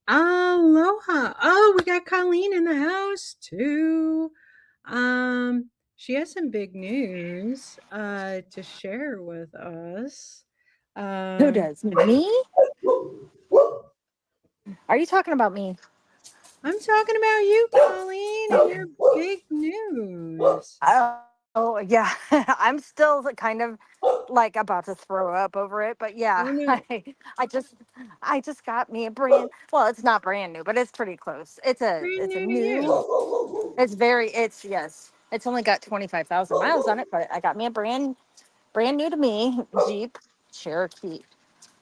Aloha. Oh, we got Colleen in the house too. She has some big news to share with us. Who Um, does? Me? Are you talking about me? I'm talking about you, Colleen, and your big news. Oh, yeah. I'm still kind of like about to throw up over it, but yeah, Oh no, I just I just got me a brand. Well, it's not brand new, but it's pretty close. brand It's a new to you. new. It's yes. It's only got 25,000 miles on it, but I got me a brand new to me Jeep Cherokee.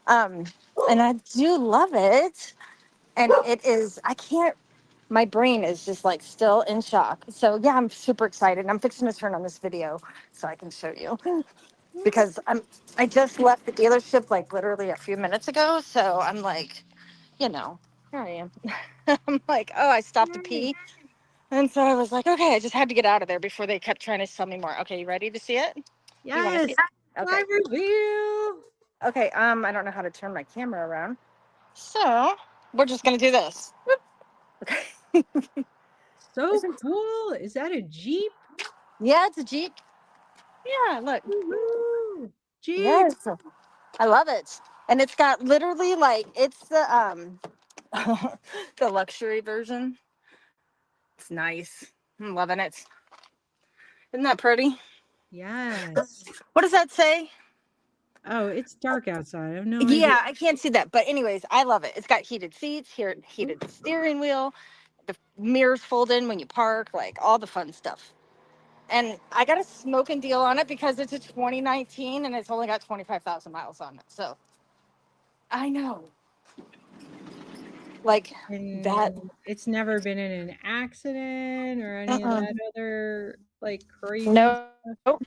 Um, and I do love it. And it is, I can't, my brain is just like still in shock. So yeah, I'm super excited. And I'm fixing to turn on this video so I can show you because I just left the dealership like literally a few minutes ago. So I'm like, here I am. I'm like, oh, I stopped to Right. pee. And so I was like, okay, I just had to get out of there before they kept trying to sell me more. Okay, you ready to see it? You want to see Yes. it? Okay. Live reveal. Okay. I don't know how to turn my camera around. So we're just gonna do this. Okay. So Isn't cool. Is that a Jeep? Yeah, it's a Jeep. Yeah, look. Woohoo. Jeep. Yes. I love it. And it's got literally like it's the the luxury version. It's nice. I'm loving it. Isn't that pretty? Yes. What does that say? Oh, it's dark outside. I have no idea. Yeah, I can't see that. But anyways, I love it. It's got heated seats, here heated steering wheel, the mirrors fold in when you park, like all the fun stuff. And I got a smoking deal on it because it's a 2019 and it's only got 25,000 miles on it. So I know, like that. And it's never been in an accident or any of Uh-uh. that other like crazy No, stuff.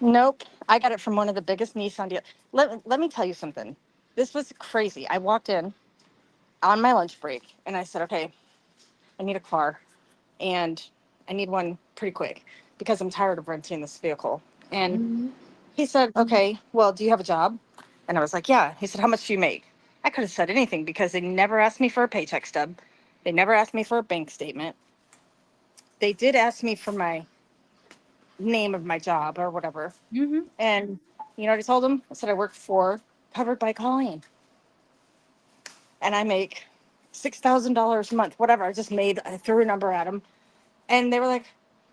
nope. I got it from one of the biggest Nissan deals. Let me tell you something. This was crazy. I walked in on my lunch break and I said, okay, I need a car and I need one pretty quick because I'm tired of renting this vehicle. And Mhm. he said, okay, well, do you have a job? And I was like, yeah. He said, how much do you make? I could have said anything because they never asked me for a paycheck stub. They never asked me for a bank statement. They did ask me for my name of my job or whatever. Mhm. And you know what I told them? I said, I work for Covered by Colleen and I make $6,000 a month, whatever. I threw a number at them and they were like,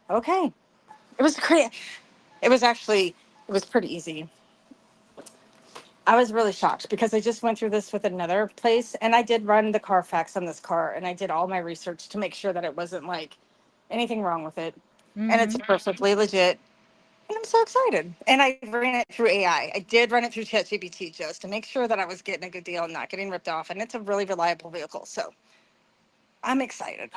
okay. It was crazy. It was actually, it was pretty easy. I was really shocked because I just went through this with another place and I did run the Carfax on this car and I did all my research to make sure that it wasn't like anything wrong with it. And it's Mhm. perfectly legit. And I'm so excited. And I ran it through AI. I did run it through ChatGPT just to make sure that I was getting a good deal and not getting ripped off. And it's a really reliable vehicle. So I'm excited.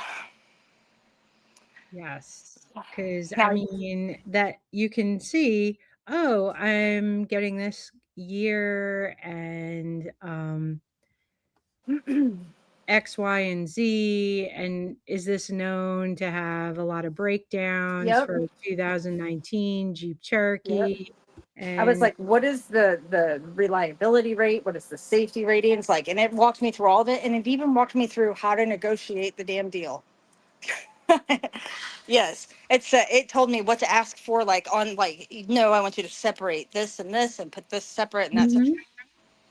Yes. Cuz I Now, mean that you can see, oh, I'm getting this year and X, Y, and Z, and is this known to have a lot of breakdowns yep. for 2019 Jeep Yep. Cherokee? I was And like, what is the reliability rate? What is the safety ratings like? And it walked me through all of it. And it even walked me through how to negotiate the damn deal. Yes. It told me what to ask for, like on like, no, I want you to separate this and put this separate and that's, mhm,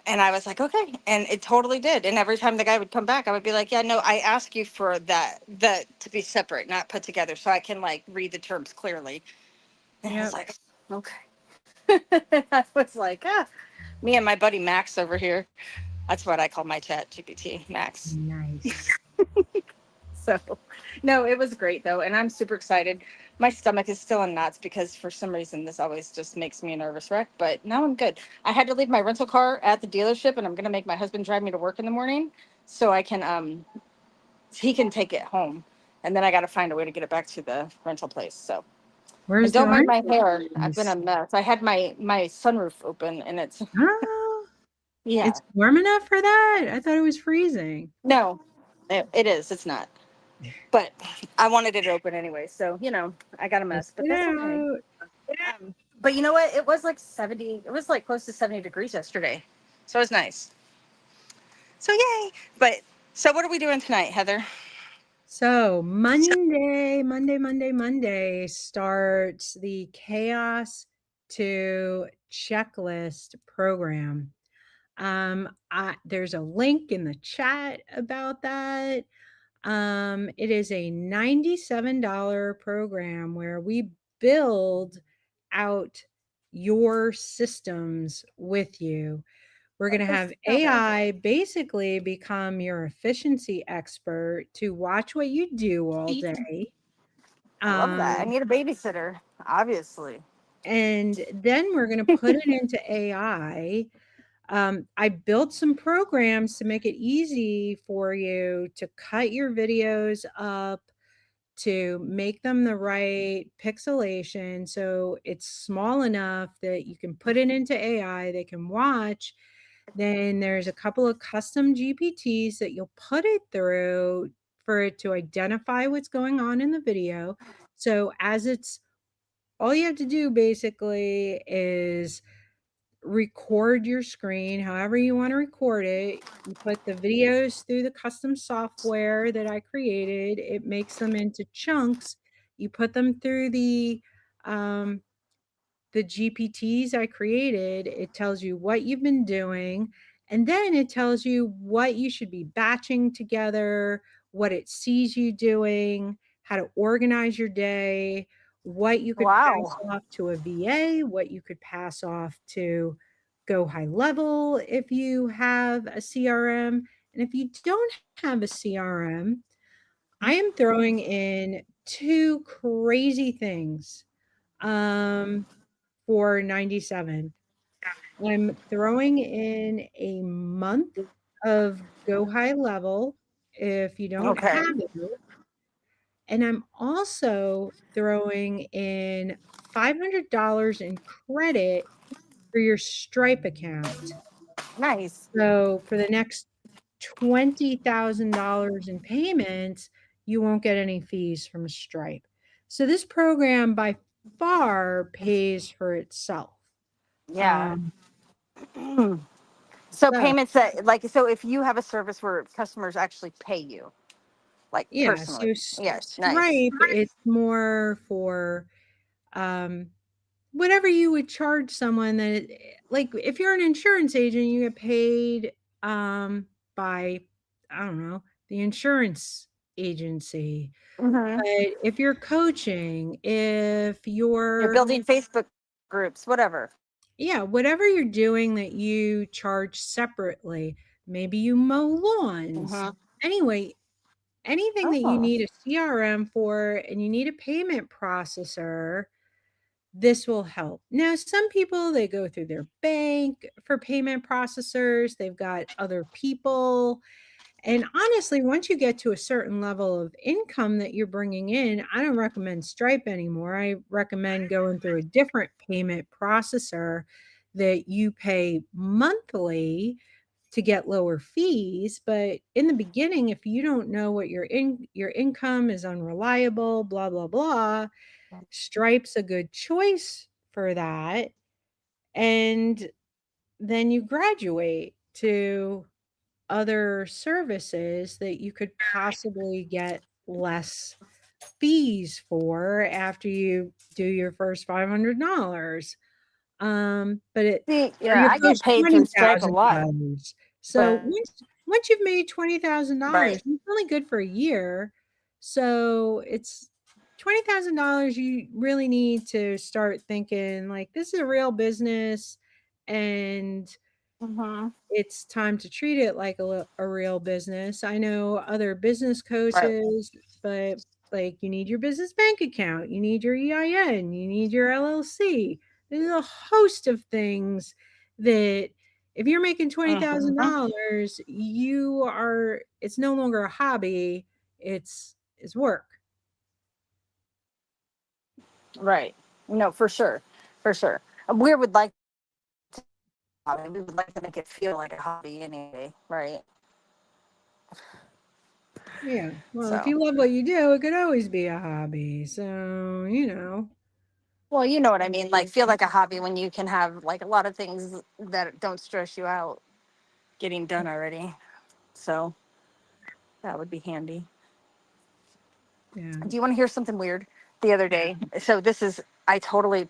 and I was like, okay. And it totally did. And every time the guy would come back, I would be like, yeah, no, I ask you for that to be separate, not put together so I can like read the terms clearly. And I was yep, like, okay. I was like, me and my buddy Max over here. That's what I call my chat GPT, Max. nice. So, no, it was great though. And I'm super excited. My stomach is still in knots because for some reason this always just makes me a nervous wreck. But now I'm good. I had to leave my rental car at the dealership and I'm going to make my husband drive me to work in the morning so I can, he can take it home. And then I got to find a way to get it back to the rental place. So, and Where's the don't mind rental my hair. I've been a place? mess. I had my sunroof open and it's, Oh, yeah. it's warm enough for that? I thought it was freezing. No, it is. It's not. But I wanted it open anyway. So, I got a Test mess, but it that's okay. out. But you know what? It was like close to 70 degrees yesterday. So it was nice. So yay! But so what are we doing tonight, Heather? So Monday starts the Chaos to Checklist program. There's a link in the chat about that. It is a $97 program where we build out your systems with you. We're going to have Okay. AI basically become your efficiency expert to watch what you do all day. I love that. I Um, need a babysitter, obviously. and then we're going to put it into AI. I built some programs to make it easy for you to cut your videos up, to make them the right pixelation so it's small enough that you can put it into AI, they can watch. Then there's a couple of custom GPTs that you'll put it through for it to identify what's going on in the video. So as it's all you have to do basically is record your screen however you want to record it. You put the videos through the custom software that I created. It makes them into chunks. You put them through um, the GPTs I created. It tells you what you've been doing, and then it tells you what you should be batching together, what it sees you doing, how to organize your day, what you could pass Wow. off to a VA, what you could pass off to GoHighLevel if you have a CRM. And if you don't have a CRM, I am throwing in two crazy things. Um, for 97. I'm throwing in a month of Go High Level if you don't Okay. have it, and I'm also throwing in $500 in credit for your Stripe account. Nice. So for the next $20,000 in payments, you won't get any fees from Stripe. So this program by far pays for itself. Yeah. Um, So so payments that like so if you have a service where customers actually pay you, like Yeah, personally. so Yes, nice. Stripe, it's more for, um, whatever you would charge someone that like, if you're an insurance agent, you get paid, by, I don't know, the insurance agency. Hmm. But if you're coaching, if You're you're building Facebook groups, whatever. yeah, whatever you're doing that you charge separately, maybe you mow lawns. Hmm. Anyway, anything that you Oh. need a CRM for and you need a payment processor, this will help. Now, some people, they go through their bank for payment processors, they've got other people. And honestly, once you get to a certain level of income that you're bringing in, I don't recommend Stripe anymore. I recommend going through a different payment processor that you pay monthly to get lower fees. But in the beginning, if you don't know what your income is unreliable, blah blah blah, Stripe's a good choice for that. And then you graduate to other services that you could possibly get less fees for after you do your first $500. But it See, or yeah, your I get first paid through Stripe a lot, $20,000. So but once you've made $20,000, right. it's only good for a year. So it's $20,000 you really need to start thinking like this is a real business and Hmm. it's time to treat it like a real business. I know other business Right. coaches, but like you need your business bank account, you need your EIN, you need your LLC. There's a host of things that if you're making Hmm. $20,000, you are it's no longer a hobby, it's work. Right. No, for sure. For sure. We would like we would like to make it feel like a hobby anyway, right? Yeah. Well, if So you love what you do, it could always be a hobby. So, well, you know what I mean. Like feel like a hobby when you can have like a lot of things that don't stress you out getting done already. So that would be handy. Yeah. Do you want to hear something weird? The other day, so this is, I totally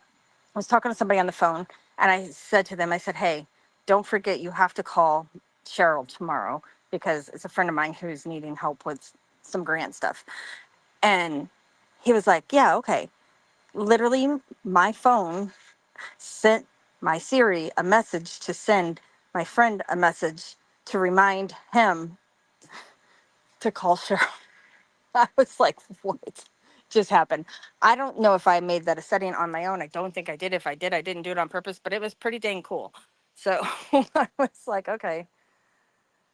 was talking to somebody on the phone, and I said to them, I said, hey, don't forget you have to call Cheryl tomorrow because it's a friend of mine who's needing help with some grant stuff. And he was like, yeah, okay. Literally, my phone sent my Siri a message to send my friend a message to remind him to call Cheryl. I was like, what just happened? I don't know if I made that a setting on my own. I don't think I did. If I did, I didn't do it on purpose, but it was pretty dang cool. So I was like, okay.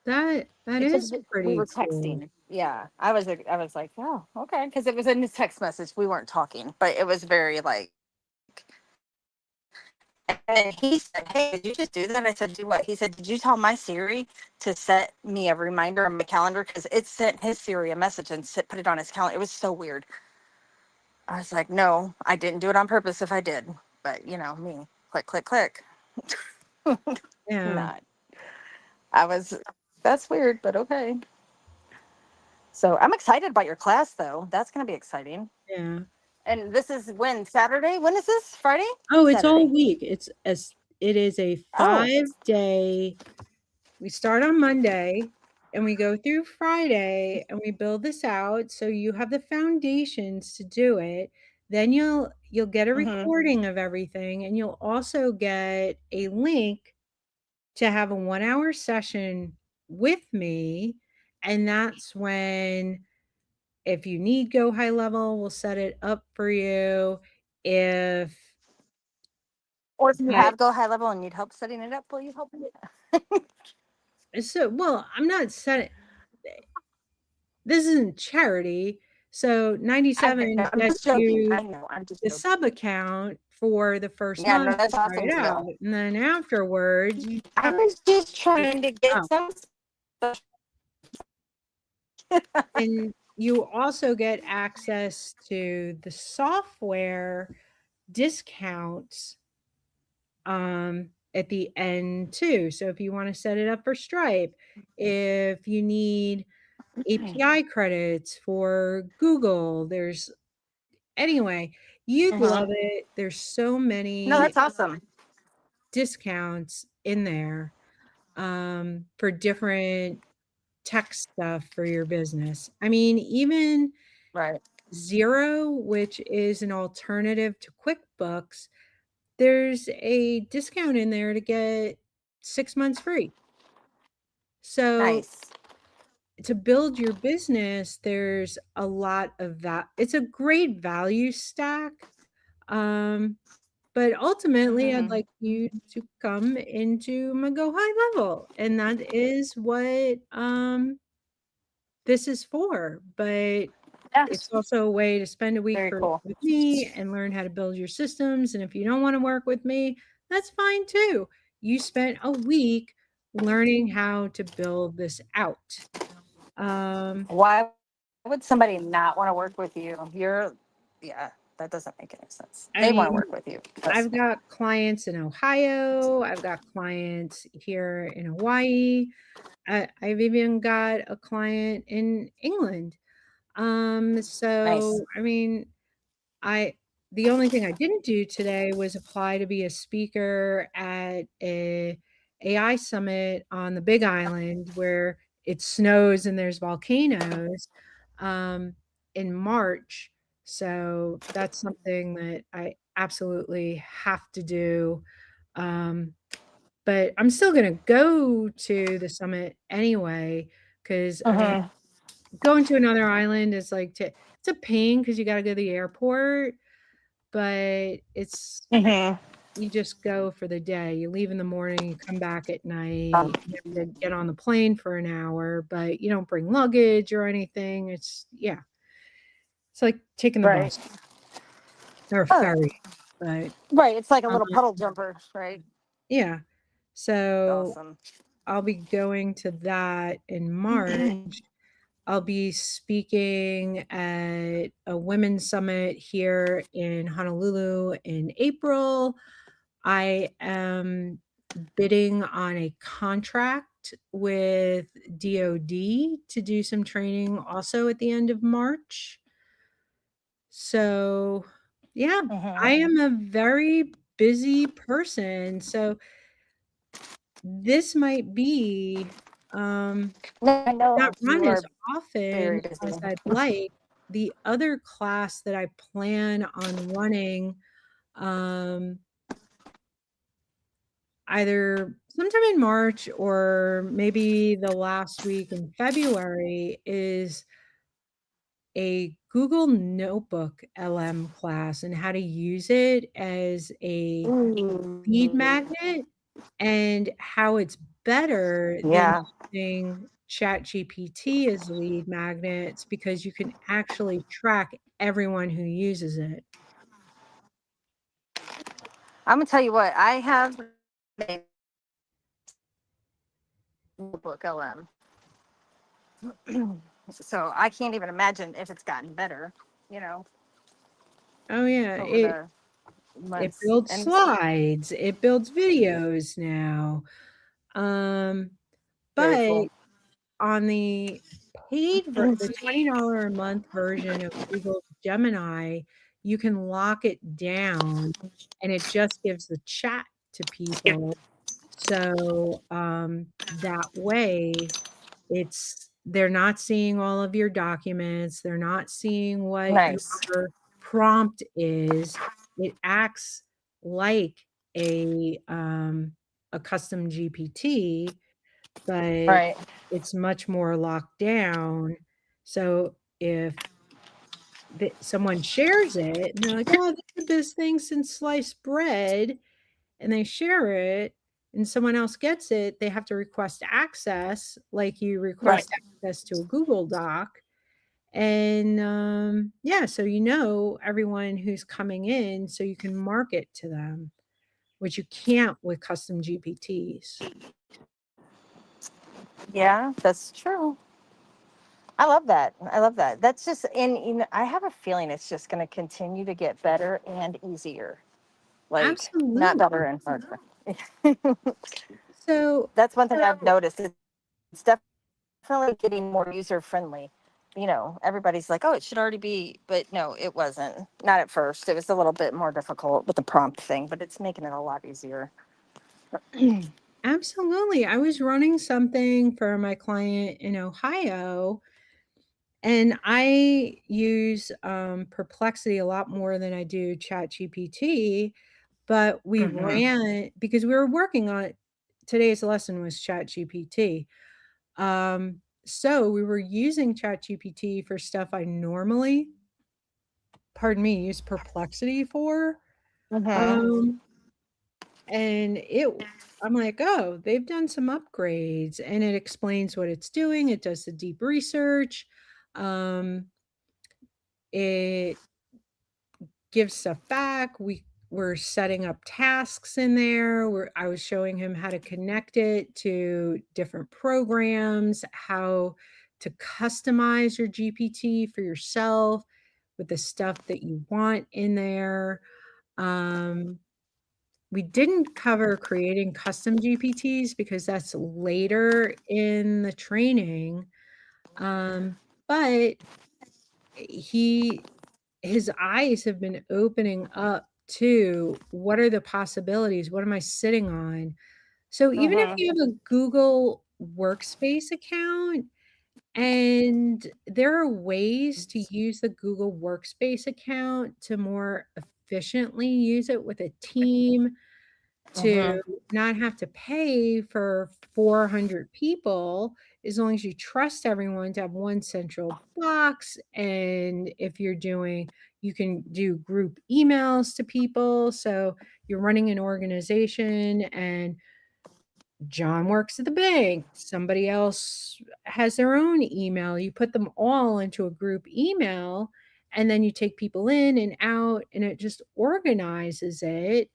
That Because is we pretty were cool. texting. Yeah. I was like, oh, okay. Because it was in the text message. We weren't talking, but it was very like, and he said, hey, did you just do that? I said, do what? He said, did you tell my Siri to set me a reminder on my calendar? Because it sent his Siri a message and put it on his calendar. It was so weird. I was like, no, I didn't do it on purpose if I did. But you know, me, click, click, click. Yeah. Not. I was, that's weird, but okay. So I'm excited about your class though. That's going to be exciting. Yeah. And this is when? Saturday? When is this? Friday? Oh, it's all Saturday. week. It is a Oh. 5-day. We start on Monday and we go through Friday and we build this out so you have the foundations to do it. Then you'll get a Mm-hmm. recording of everything and you'll also get a link to have a 1-hour session with me, and that's when, if you need Go High Level, we'll set it up for you. If Or if you but have GoHighLevel and need help setting it up, will you help me? so well, I'm not setting this isn't charity. So I 97 know. I'm just gets joking. you I know. I'm just the joking. sub account for the first Yeah, no, month that's to try awesome it to out. know. And then afterwards, you I have was just to, trying to get oh, some stuff. and you also get access to the software discounts at the end too. So if you want to set it up for Stripe, if you need API credits for Google, there's anyway, you'd Mm-hmm. love it. There's so No, many that's awesome. discounts in there for different tech stuff for your business. I mean, even Right. Zero, which is an alternative to QuickBooks, there's a discount in there to get 6 months free. So, Nice. to build your business, there's a lot of that. It's a great value stack. Um, but ultimately, I'd Mm-hmm. like you to come into my Go High Level, and that is what this is for. But Yeah. it's also a way to spend a week Very cool. with me and learn how to build your systems. And if you don't want to work with me, that's fine too. You spent a week learning how to build this out. Um, Why would somebody not want to work with you? Yeah, that doesn't make any sense. I They want to mean, work with you. Trust I've me. got clients in Ohio, I've got clients here in Hawaii, I've even got a client in England. Nice. So I mean, I the only thing I didn't do today was apply to be a speaker at a AI summit on the Big Island where it snows and there's volcanoes um, in March. So that's something that I absolutely have to do. Um, but I'm still going to go to the summit anyway because I mean, Mm-hmm. going to another island is like it's a pain because you got to go to the airport, but it's Mm-hmm. you just go for the day. You leave in the morning, you come back at night, you have to get on the plane for an hour, but you don't bring luggage or anything. It's yeah, it's like taking the Right. bus or Oh, ferry, but right. It's like a um, little puddle jumper, right? yeah. So Awesome. I'll be going to that in March. I'll be speaking at a women's summit here in Honolulu in April. I am bidding on a contract booked with DoD to do some training also at the end of March. So, yeah, I Mhm. am a very busy person. So, this might be No, I not know you run as are often very busy. as I'd like. The other class that I plan on running, um, either sometime in March or maybe the last week in February, is a Google Notebook LM class and how to use it as a lead Ooh. magnet and how it's better than Yeah. using ChatGPT as lead magnets because you can actually track everyone who uses it. I'm gonna tell you what, I have a book LM. So I can't even imagine if it's gotten better, you know, Oh yeah, over the it months. builds And slides, it builds videos now. Um, very but cool. on the $20 a month version of Google Gemini, you can lock it down and it just gives the chat to people. So, that way they're not seeing all of your documents, they're not seeing what Nice. your prompt is. It acts like a custom GPT, but Right. it's much more locked down. So if someone shares it and they're like, "Oh, this is the best thing since sliced bread," and they share it and someone else gets it, they have to request access like you Right. request access to a Google Doc. And yeah, so you know everyone who's coming in so you can market to them, which you can't with custom GPTs. Yeah, that's true. I love that. I love that. That's just, and you know, I have a feeling it's just going to continue to get better and easier. Like, not Absolutely. better and harder. So That's one thing I've noticed. It's definitely getting more user friendly. You know, everybody's like, oh, it should already be, but no, it wasn't. Not at first. It was a little bit more difficult with the prompt thing, but it's making it a lot easier. absolutely. I was running something for my client in Ohio, and I use Perplexity a lot more than I do ChatGPT. But we Hmm. ran because we were working on today's lesson was ChatGPT. So we were using ChatGPT for stuff I normally, pardon me, use Perplexity for. Hmm. Um, and I'm like, "Oh, they've done some upgrades," and it explains what it's doing, it does the deep research, it gives stuff back, we're setting up tasks in there, I was showing him how to connect it to different programs, how to customize your GPT for yourself with the stuff that you want in there. Um We didn't cover creating custom GPTs because that's later in the training, but he his eyes have been opening up to what are the possibilities, what am I sitting on? So even if Hmm. you have a Google Workspace account, and there are ways to use the Google Workspace account to more efficiently use it with a team, to Hmm. not have to pay for 400 people as long as you trust everyone to have one central box. And if you're doing, you can do group emails to people. So you're running an organization and John works at the bank, somebody else has their own email. You put them all into a group email and then you take people in and out and it just organizes it.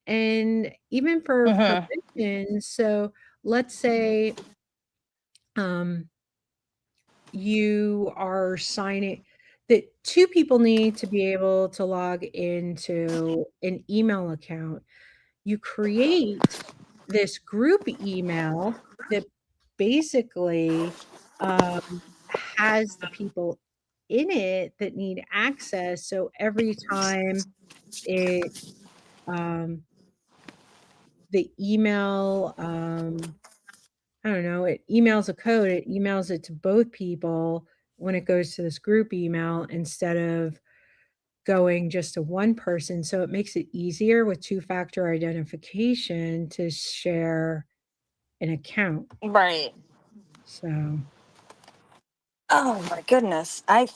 And even for Hmm. permissions, so let's say, um, you are signing that 2 people need to be able to log into an email account. You create this group email that basically, um, has the people in it that need access, so every time it, um the email, I don't know, it emails a code, it emails it to both people when it goes to this group email instead of going just to one person, so it makes it easier with two-factor identification to share an account. Right. So, Oh my goodness. I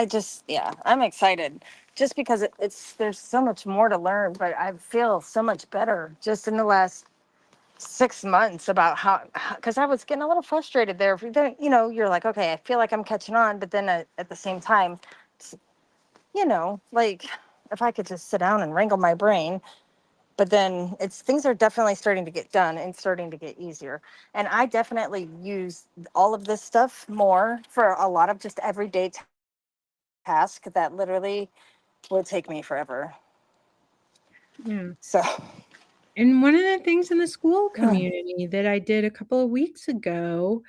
just, yeah, I'm excited just because it's there's so much more to learn, but I feel so much better just in the last 6 months about how, because I was getting a little frustrated there. If you don't, you're like, okay, I feel like I'm catching on, but then at the same time, like if I could just sit down and wrangle my brain, but then things are definitely starting to get done and starting to get easier. And I definitely use all of this stuff more for a lot of just everyday task that literally will take me forever. yeah. So, And one of the things in the school yeah, community that I did a couple of weeks ago,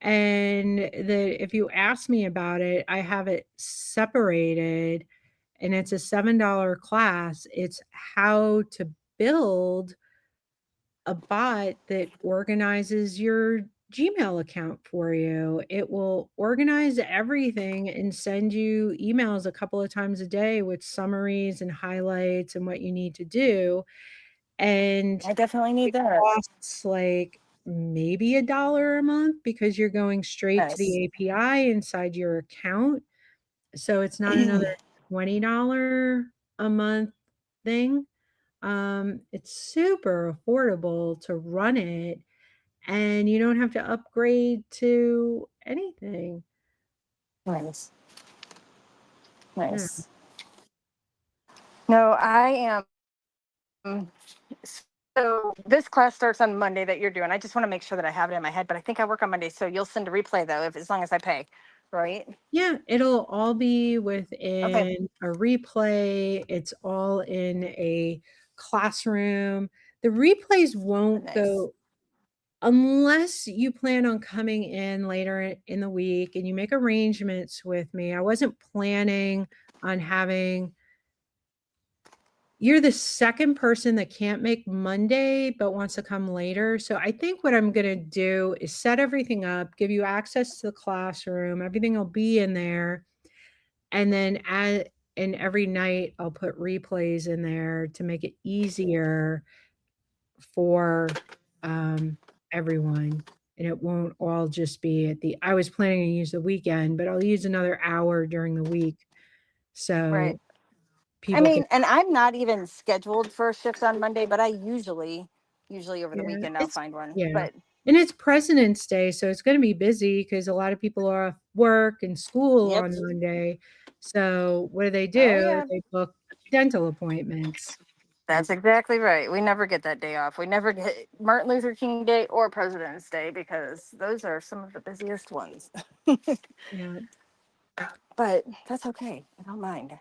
and that if you ask me about it, I have it separated, and it's a $7 class. It's how to build a bot that organizes your Gmail account for you. It will organize everything and send you emails a couple of times a day with summaries and highlights and what you need to do. And I definitely need it that. costs, like, maybe $1 a month because you're going straight to Nice. the API inside your account, so it's not another $20 a month thing. It's super affordable to run it, and you don't have to upgrade to anything. Nice. Yeah. Nice. No, I am. So this class starts on Monday that you're doing. I just want to make sure that I have it in my head, but I think I work on Monday. So you'll send a replay though, if as long as I pay, right? Yeah, it'll all be Okay. within a replay. It's all in a classroom. The replays won't Nice. go unless you plan on coming in later in the week and you make arrangements with me. I wasn't planning on having you're the second person that can't make Monday but wants to come later. So I think what I'm going to do is set everything up, give you access to the classroom. Everything will be in there. And then and every night I'll put replays in there to make it easier for, everyone, and it won't all just be at the I was planning to use the weekend, but I'll use another hour during the week, Right. so I people can mean, and I'm not even scheduled for a shift on Monday, but I usually over the yeah, weekend I'll find one. yeah, But and it's President's Day, so it's gonna be busy because a lot of people are off work and school yep. on Monday, so what Oh do? yeah. They book dental appointments. That's exactly right. We never get that day off. We never get Martin Luther King Day or President's Day because those are some of the busiest ones. Yeah, But that's okay. I don't mind.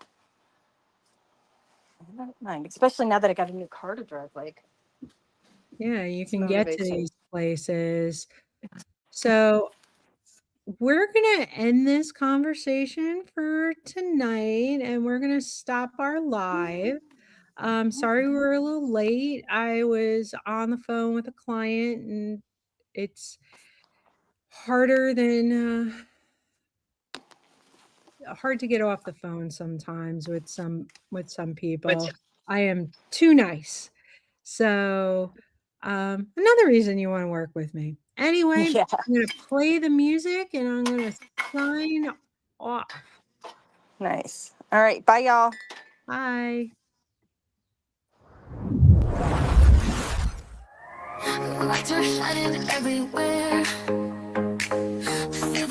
I don't mind, especially now that I got a new car to drive. Like, yeah, you it's can get to motivation. these places. So we're gonna end this conversation for tonight, and we're gonna stop our live. Sorry we're a little late. I was on the phone with a client, and it's harder than hard to get off the phone sometimes with some people. I am too nice. So, another reason you wanna work with me. Anyway, Yeah. I'm gonna play the music, and I'm gonna sign off. Nice. All right. Bye, y'all. Bye. Lights are shining everywhere.